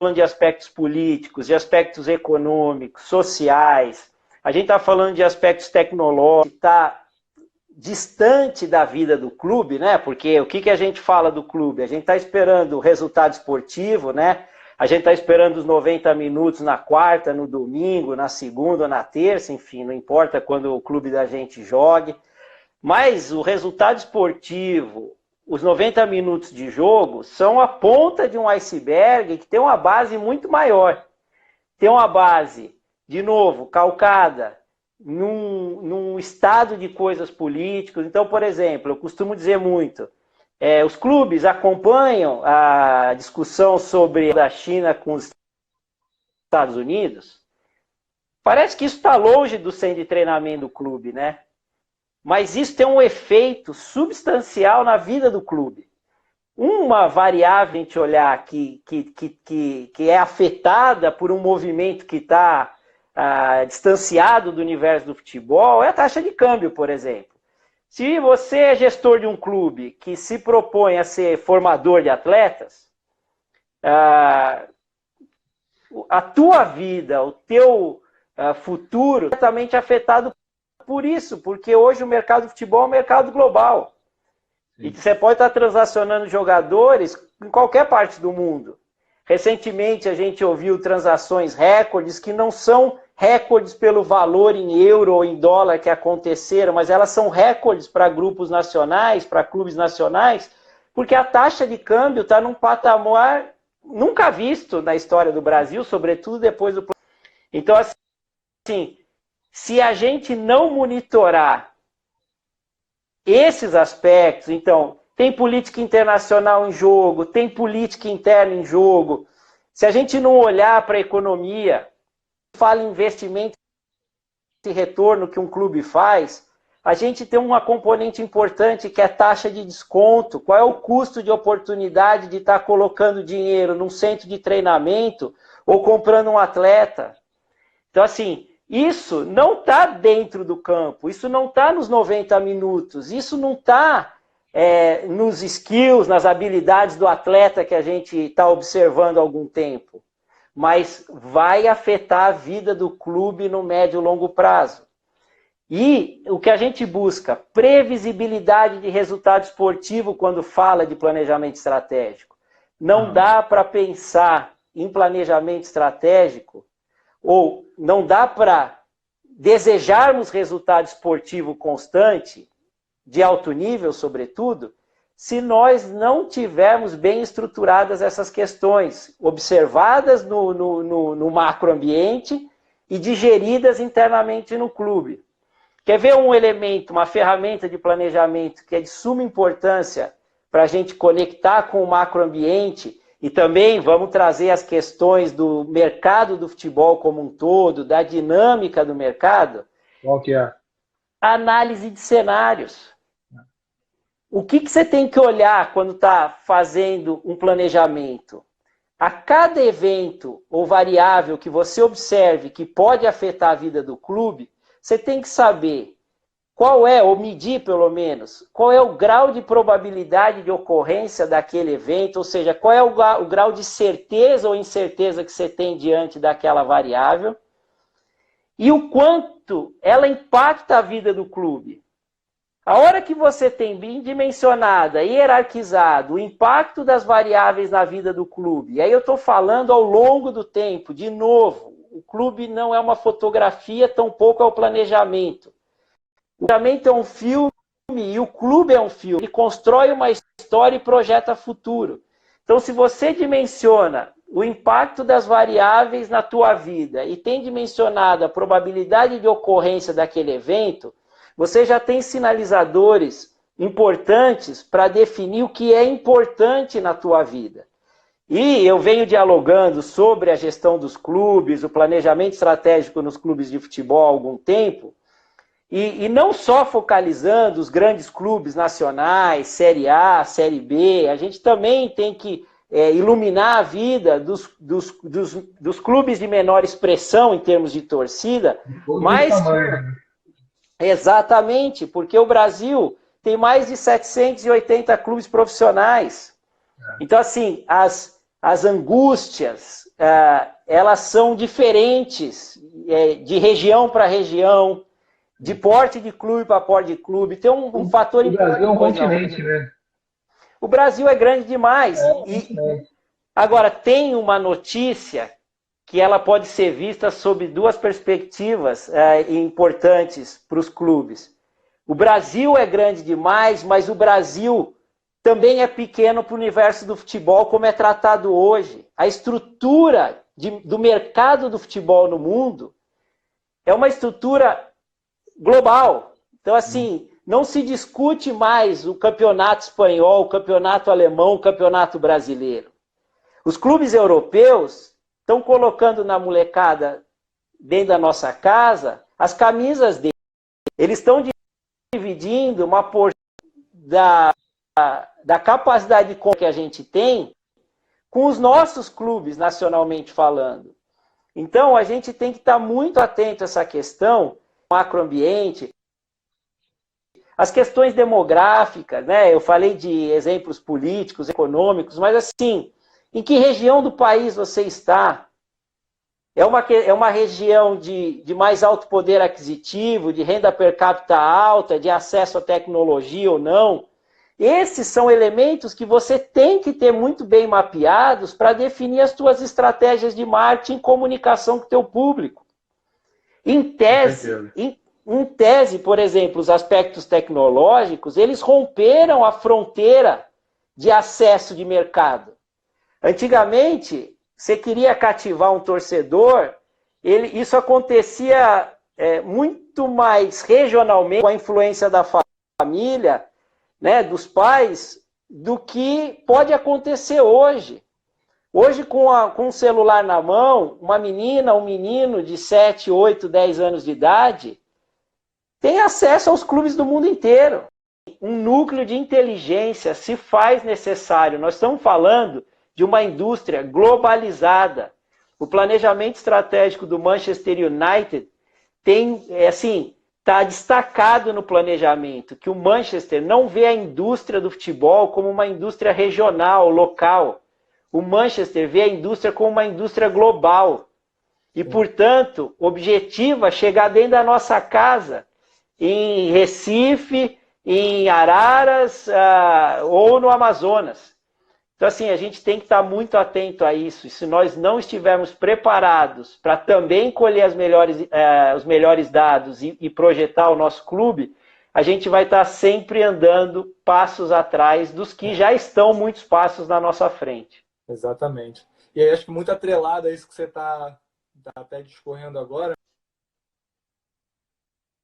falando de aspectos políticos, de aspectos econômicos, sociais, a gente está falando de aspectos tecnológicos, está distante da vida do clube, né? Porque o que a gente fala do clube? A gente está esperando o resultado esportivo, né? A gente está esperando os 90 minutos na quarta, no domingo, na segunda ou na terça, enfim, não importa quando o clube da gente jogue. Mas o resultado esportivo, os 90 minutos de jogo, são a ponta de um iceberg que tem uma base muito maior. Tem uma base, de novo, calcada num estado de coisas políticas. Então, por exemplo, eu costumo dizer muito, os clubes acompanham a discussão sobre a China com os Estados Unidos. Parece que isso está longe do centro de treinamento do clube, né? Mas isso tem um efeito substancial na vida do clube. Uma variável a gente olhar que é afetada por um movimento que está distanciado do universo do futebol é a taxa de câmbio, por exemplo. Se você é gestor de um clube que se propõe a ser formador de atletas, a tua vida, o teu futuro é totalmente afetado por isso, porque hoje o mercado de futebol é um mercado global. Sim. E você pode estar transacionando jogadores em qualquer parte do mundo. Recentemente a gente ouviu transações recordes que não são recordes pelo valor em euro ou em dólar que aconteceram, mas elas são recordes para grupos nacionais, para clubes nacionais, porque a taxa de câmbio está num patamar nunca visto na história do Brasil, sobretudo depois do... Então, assim, se a gente não monitorar esses aspectos, então, tem política internacional em jogo, tem política interna em jogo, se a gente não olhar para a economia, fala em investimento e retorno que um clube faz, a gente tem uma componente importante que é a taxa de desconto. Qual é o custo de oportunidade de estar colocando dinheiro num centro de treinamento ou comprando um atleta? Então, assim, isso não está dentro do campo, isso não está nos 90 minutos, isso não está nos skills, nas habilidades do atleta que a gente está observando há algum tempo, mas vai afetar a vida do clube no médio e longo prazo. E o que a gente busca? Previsibilidade de resultado esportivo quando fala de planejamento estratégico. Não dá para pensar em planejamento estratégico ou não dá para desejarmos resultado esportivo constante, de alto nível, sobretudo, se nós não tivermos bem estruturadas essas questões, observadas no macroambiente e digeridas internamente no clube. Quer ver um elemento, uma ferramenta de planejamento que é de suma importância para a gente conectar com o macroambiente e também vamos trazer as questões do mercado do futebol como um todo, da dinâmica do mercado? Qual que é? A análise de cenários. O que você tem que olhar quando está fazendo um planejamento? A cada evento ou variável que você observe que pode afetar a vida do clube, você tem que saber qual é, ou medir pelo menos, qual é o grau de probabilidade de ocorrência daquele evento, ou seja, qual é o grau de certeza ou incerteza que você tem diante daquela variável, e o quanto ela impacta a vida do clube. A hora que você tem bem dimensionada, hierarquizado o impacto das variáveis na vida do clube, e aí eu estou falando ao longo do tempo, de novo, o clube não é uma fotografia, tampouco é o planejamento. O planejamento é um filme e o clube é um filme. Ele constrói uma história e projeta futuro. Então, se você dimensiona o impacto das variáveis na tua vida e tem dimensionado a probabilidade de ocorrência daquele evento, você já tem sinalizadores importantes para definir o que é importante na tua vida. E eu venho dialogando sobre a gestão dos clubes, o planejamento estratégico nos clubes de futebol há algum tempo, e não só focalizando os grandes clubes nacionais, Série A, Série B, a gente também tem que iluminar a vida dos clubes de menor expressão em termos de torcida, mas... Exatamente, porque o Brasil tem mais de 780 clubes profissionais. Então, assim, as as angústias, elas são diferentes de região para região, de porte de clube para porte de clube. Tem um fator importante. O Brasil é um continente, né? O Brasil é grande demais. Agora, tem uma notícia que ela pode ser vista sob duas perspectivas importantes para os clubes. O Brasil é grande demais, mas o Brasil também é pequeno para o universo do futebol, como é tratado hoje. A estrutura do mercado do futebol no mundo é uma estrutura global. Então, assim, não se discute mais o campeonato espanhol, o campeonato alemão, o campeonato brasileiro. Os clubes europeus estão colocando na molecada, dentro da nossa casa, as camisas deles. Eles estão dividindo uma porção da capacidade de compra que a gente tem com os nossos clubes, nacionalmente falando. Então, a gente tem que estar muito atento a essa questão, macroambiente, as questões demográficas, né? Eu falei de exemplos políticos, econômicos, mas assim, em que região do país você está? É uma região de mais alto poder aquisitivo, de renda per capita alta, de acesso à tecnologia ou não? Esses são elementos que você tem que ter muito bem mapeados para definir as suas estratégias de marketing e comunicação com o teu público. Em tese, por exemplo, os aspectos tecnológicos, eles romperam a fronteira de acesso de mercado. Antigamente, você queria cativar um torcedor, isso acontecia muito mais regionalmente, com a influência da família, né, dos pais, do que pode acontecer hoje. Hoje, com um celular na mão, uma menina, um menino de 7, 8, 10 anos de idade tem acesso aos clubes do mundo inteiro. Um núcleo de inteligência se faz necessário. Nós estamos falando de uma indústria globalizada. O planejamento estratégico do Manchester United está destacado no planejamento, que o Manchester não vê a indústria do futebol como uma indústria regional, local. O Manchester vê a indústria como uma indústria global. E, portanto, objetiva chegar dentro da nossa casa, em Recife, em Araras ou no Amazonas. Então, assim, a gente tem que estar muito atento a isso. E se nós não estivermos preparados para também colher os melhores dados e projetar o nosso clube, a gente vai estar sempre andando passos atrás dos que já estão muitos passos na nossa frente. Exatamente. E aí, acho que muito atrelado a isso que você está até discorrendo agora,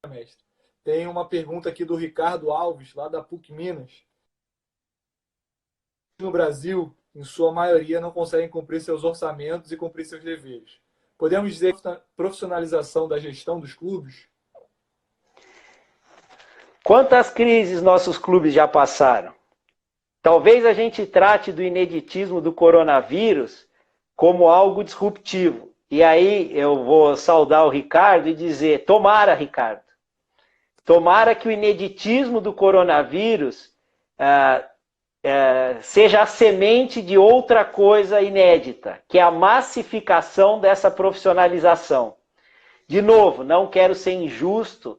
mestre. Tem uma pergunta aqui do Ricardo Alves, lá da PUC Minas. No Brasil, em sua maioria, não conseguem cumprir seus orçamentos e cumprir seus deveres. Podemos dizer que a profissionalização da gestão dos clubes? Quantas crises nossos clubes já passaram? Talvez a gente trate do ineditismo do coronavírus como algo disruptivo. E aí eu vou saudar o Ricardo e dizer, tomara, Ricardo, tomara que o ineditismo do coronavírus seja a semente de outra coisa inédita, que é a massificação dessa profissionalização. De novo, não quero ser injusto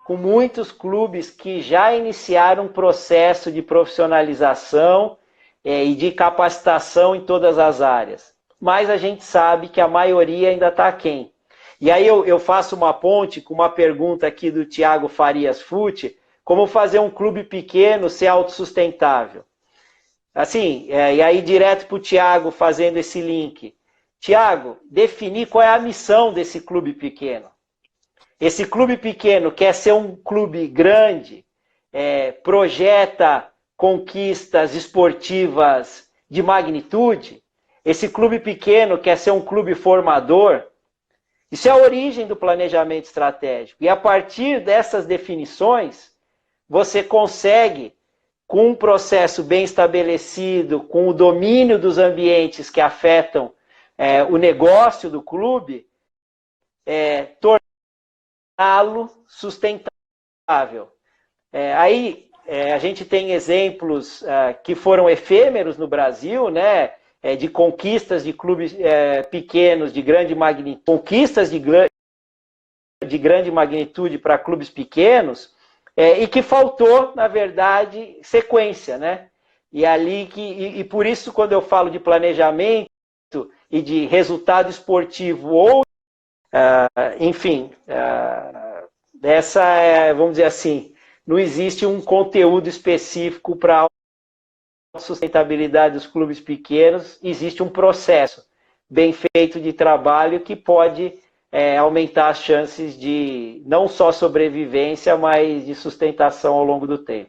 com muitos clubes que já iniciaram um processo de profissionalização e de capacitação em todas as áreas. Mas a gente sabe que a maioria ainda está aquém. E aí eu faço uma ponte com uma pergunta aqui do Thiago Farias Fute, como fazer um clube pequeno ser autossustentável. Assim, e aí direto para o Thiago fazendo esse link. Thiago, definir qual é a missão desse clube pequeno. Esse clube pequeno quer ser um clube grande, projeta conquistas esportivas de magnitude. Esse clube pequeno quer ser um clube formador. Isso é a origem do planejamento estratégico. E a partir dessas definições, você consegue, com um processo bem estabelecido, com o domínio dos ambientes que afetam o negócio do clube, torná-lo sustentável. Aí a gente tem exemplos que foram efêmeros no Brasil, né? de conquistas de clubes pequenos, de grande magnitude, conquistas de grande magnitude para clubes pequenos, e que faltou, na verdade, sequência, né? E por isso, quando eu falo de planejamento e de resultado esportivo, ou, enfim, vamos dizer assim, não existe um conteúdo específico para a sustentabilidade dos clubes pequenos, existe um processo bem feito de trabalho que pode aumentar as chances de não só sobrevivência, mas de sustentação ao longo do tempo.